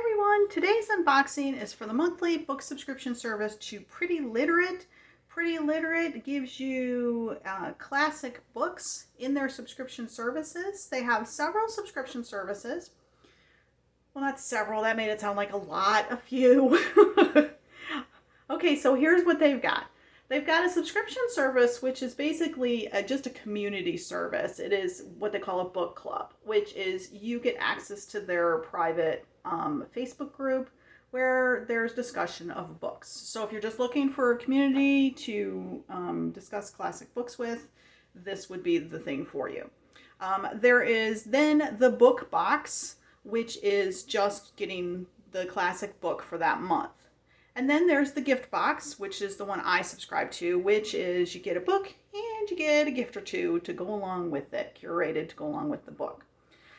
everyone, today's unboxing is for the monthly book subscription service to Pretty Literate. Pretty Literate gives you classic books in their subscription services. They have several subscription services. Well, not several, that made it sound like a lot, a few. Okay, so here's what they've got. They've got a subscription service, which is basically just a community service. It is what they call a book club, which is you get access to their private Facebook group where there's discussion of books. So if you're just looking for a community to discuss classic books with, this would be the thing for you. There is then the book box, which is just getting the classic book for that month. And then there's the gift box, which is the one I subscribe to, which is you get a book and you get a gift or two to go along with it, curated to go along with the book.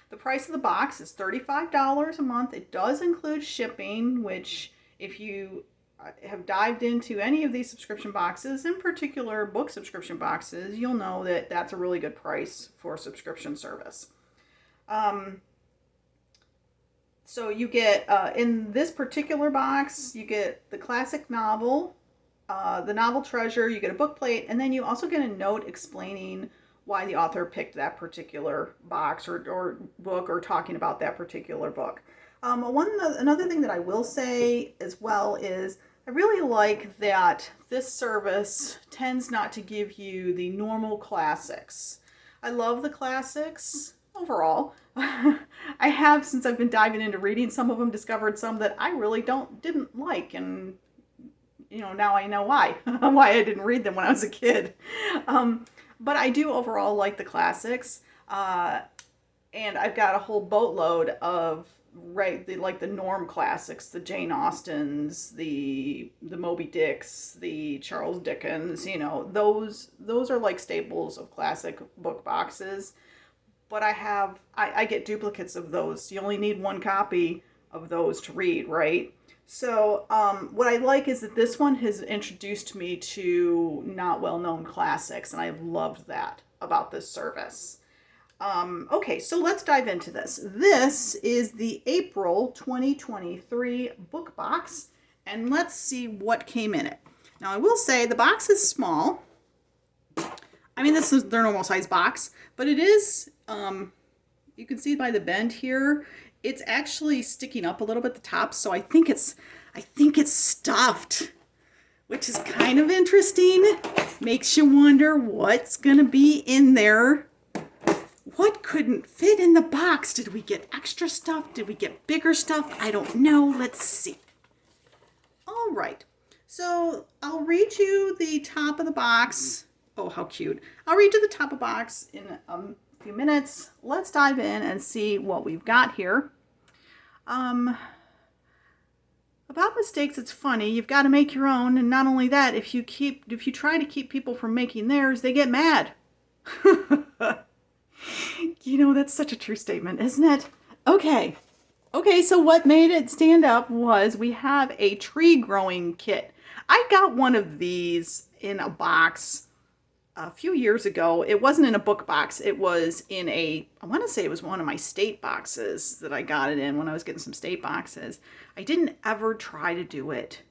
The price of the box is $35 a month. It does include shipping, which if you have dived into any of these subscription boxes, in particular book subscription boxes, you'll know that that's a really good price for a subscription service. So you get, in this particular box, you get the classic novel, the novel treasure, you get a book plate, and then you also get a note explaining why the author picked that particular box or book, or talking about that particular book. Another thing that I will say as well is I really like that this service tends not to give you the normal classics. I love the classics overall. I have, since I've been diving into reading some of them, discovered some that I really didn't like, and now I know why why I didn't read them when I was a kid. But I do overall like the classics, and I've got a whole boatload of the Norm classics, the Jane Austens, the Moby Dicks, the Charles Dickens. Those are like staples of classic book boxes. But I get duplicates of those. You only need one copy of those to read, right? So what I like is that this one has introduced me to not well-known classics, and I've loved that about this service. Okay, so let's dive into this. This is the April 2023 book box, and let's see what came in it. Now, I will say the box is small. I mean, this is their normal size box, but it is, you can see by the bend here, it's actually sticking up a little bit at the top, so I think it's stuffed, which is kind of interesting. Makes you wonder what's gonna be in there. What couldn't fit in the box? Did we get extra stuff? Did we get bigger stuff? I don't know. Let's see. All right, so I'll read you the top of the box. Oh, how cute. I'll read you the top of the box in a few minutes. Let's dive in and see what we've got here. About mistakes, it's funny. You've got to make your own, and not only that, if you try to keep people from making theirs, they get mad. That's such a true statement, isn't it? Okay, so what made it stand up was we have a tree growing kit. I got one of these in a box a few years ago. It wasn't in a book box. It was in I want to say it was one of my state boxes that I got it in when I was getting some state boxes. I didn't ever try to do it.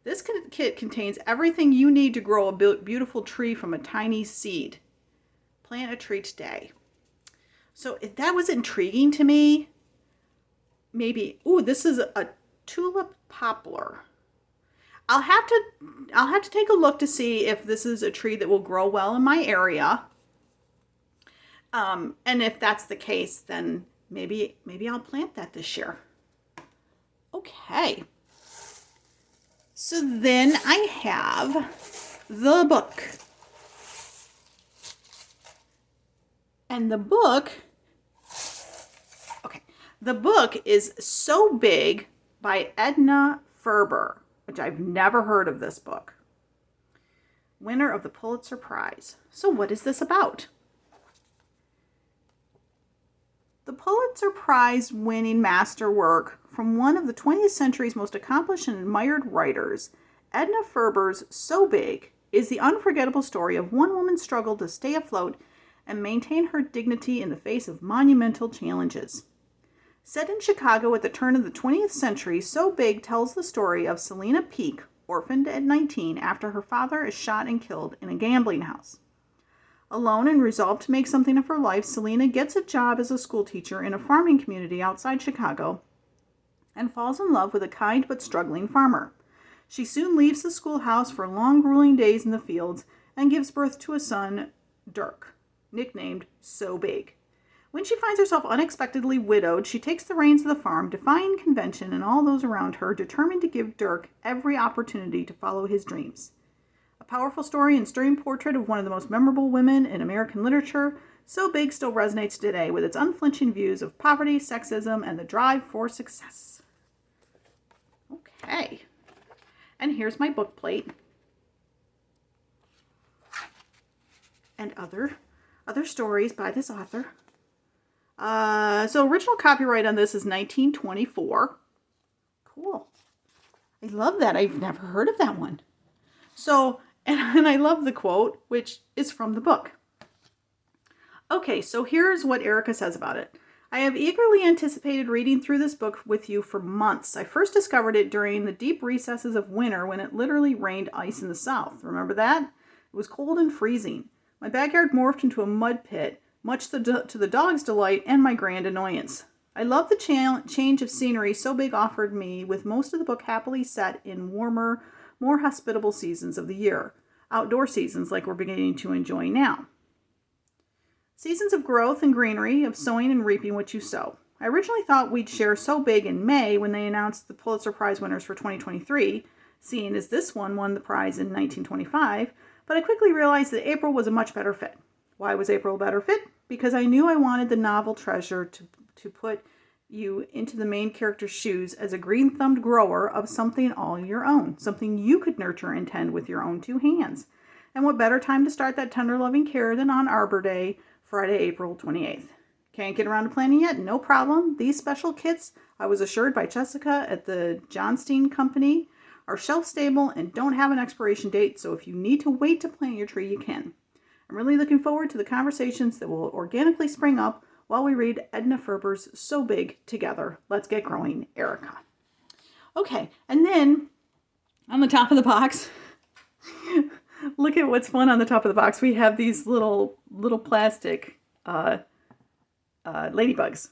This kit contains everything you need to grow a beautiful tree from a tiny seed. Plant a tree today. So if that was intriguing to me, maybe, this is a tulip poplar. I'll have to take a look to see if this is a tree that will grow well in my area. And if that's the case, then maybe I'll plant that this year. Okay. So then I have the book. And the book is So Big by Edna Ferber, which I've never heard of this book. Winner of the Pulitzer Prize. So what is this about? The Pulitzer Prize winning masterwork from one of the 20th century's most accomplished and admired writers, Edna Ferber's So Big is the unforgettable story of one woman's struggle to stay afloat and maintain her dignity in the face of monumental challenges. Set in Chicago at the turn of the 20th century, So Big tells the story of Selena Peake, orphaned at 19 after her father is shot and killed in a gambling house. Alone and resolved to make something of her life, Selena gets a job as a schoolteacher in a farming community outside Chicago and falls in love with a kind but struggling farmer. She soon leaves the schoolhouse for long, grueling days in the fields and gives birth to a son, Dirk, nicknamed So Big. When she finds herself unexpectedly widowed, she takes the reins of the farm, defying convention and all those around her, determined to give Dirk every opportunity to follow his dreams. A powerful story and stirring portrait of one of the most memorable women in American literature, So Big still resonates today with its unflinching views of poverty, sexism, and the drive for success. Okay. And here's my book plate. And other stories by this author. So original copyright on this is 1924. Cool. I love that. I've never heard of that one. So, and I love the quote, which is from the book. Okay, so here's what Erica says about it. I have eagerly anticipated reading through this book with you for months. I first discovered it during the deep recesses of winter when it literally rained ice in the south. Remember that? It was cold and freezing. My backyard morphed into a mud pit, much to the dog's delight and my grand annoyance. I love the change of scenery So Big offered me, with most of the book happily set in warmer, more hospitable seasons of the year. Outdoor seasons like we're beginning to enjoy now. Seasons of growth and greenery, of sowing and reaping what you sow. I originally thought we'd share So Big in May when they announced the Pulitzer Prize winners for 2023, seeing as this one won the prize in 1925, but I quickly realized that April was a much better fit. Why was April a better fit? Because I knew I wanted the novel treasure to put you into the main character's shoes as a green-thumbed grower of something all your own, something you could nurture and tend with your own two hands. And what better time to start that tender loving care than on Arbor Day, Friday, April 28th. Can't get around to planning yet? No problem. These special kits, I was assured by Jessica at the Johnstein Company, are shelf-stable and don't have an expiration date, so if you need to wait to plant your tree, you can. I'm really looking forward to the conversations that will organically spring up while we read Edna Ferber's So Big together. Let's get growing, Erica. Okay, and then on the top of the box, look at what's fun on the top of the box. We have these little plastic ladybugs. It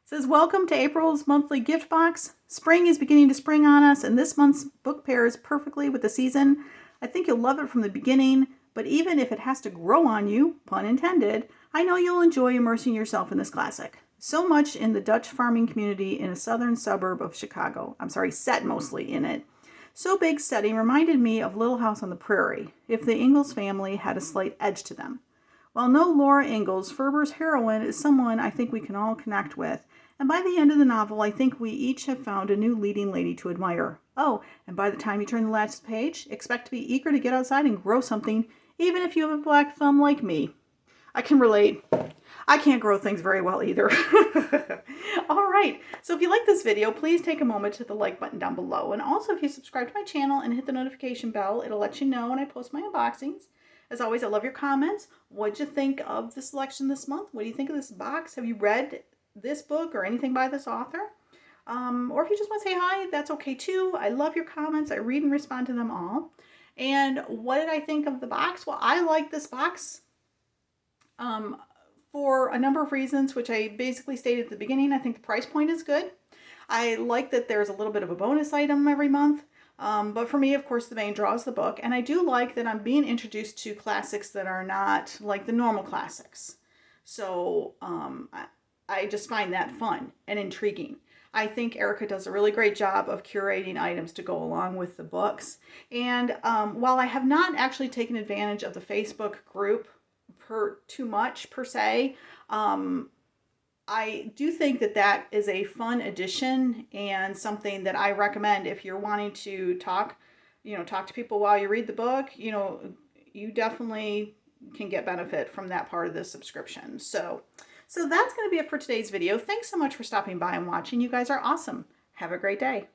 says, welcome to April's monthly gift box. Spring is beginning to spring on us, and this month's book pairs perfectly with the season. I think you'll love it from the beginning, but even if it has to grow on you, pun intended, I know you'll enjoy immersing yourself in this classic. So much in the Dutch farming community in a southern suburb of Chicago. Set mostly in it. So Big's setting reminded me of Little House on the Prairie, if the Ingalls family had a slight edge to them. While no Laura Ingalls, Ferber's heroine is someone I think we can all connect with, and by the end of the novel, I think we each have found a new leading lady to admire. Oh, and by the time you turn the last page, expect to be eager to get outside and grow something, even if you have a black thumb like me. I can relate. I can't grow things very well either. All right. So if you like this video, please take a moment to hit the like button down below. And also, if you subscribe to my channel and hit the notification bell, it'll let you know when I post my unboxings. As always, I love your comments. What'd you think of the selection this month? What do you think of this box? Have you read this book or anything by this author? Or if you just want to say hi, that's okay too. I love your comments. I read and respond to them all. And what did I think of the box? Well, I like this box for a number of reasons, which I basically stated at the beginning. I think the price point is good. I like that there's a little bit of a bonus item every month. But for me, of course, the main draw is the book. And I do like that I'm being introduced to classics that are not like the normal classics. So I just find that fun and intriguing. I think Erica does a really great job of curating items to go along with the books. And while I have not actually taken advantage of the Facebook group too much per se, I do think that is a fun addition and something that I recommend if you're wanting to talk to people while you read the book. You definitely can get benefit from that part of the subscription. So that's going to be it for today's video. Thanks so much for stopping by and watching. You guys are awesome. Have a great day.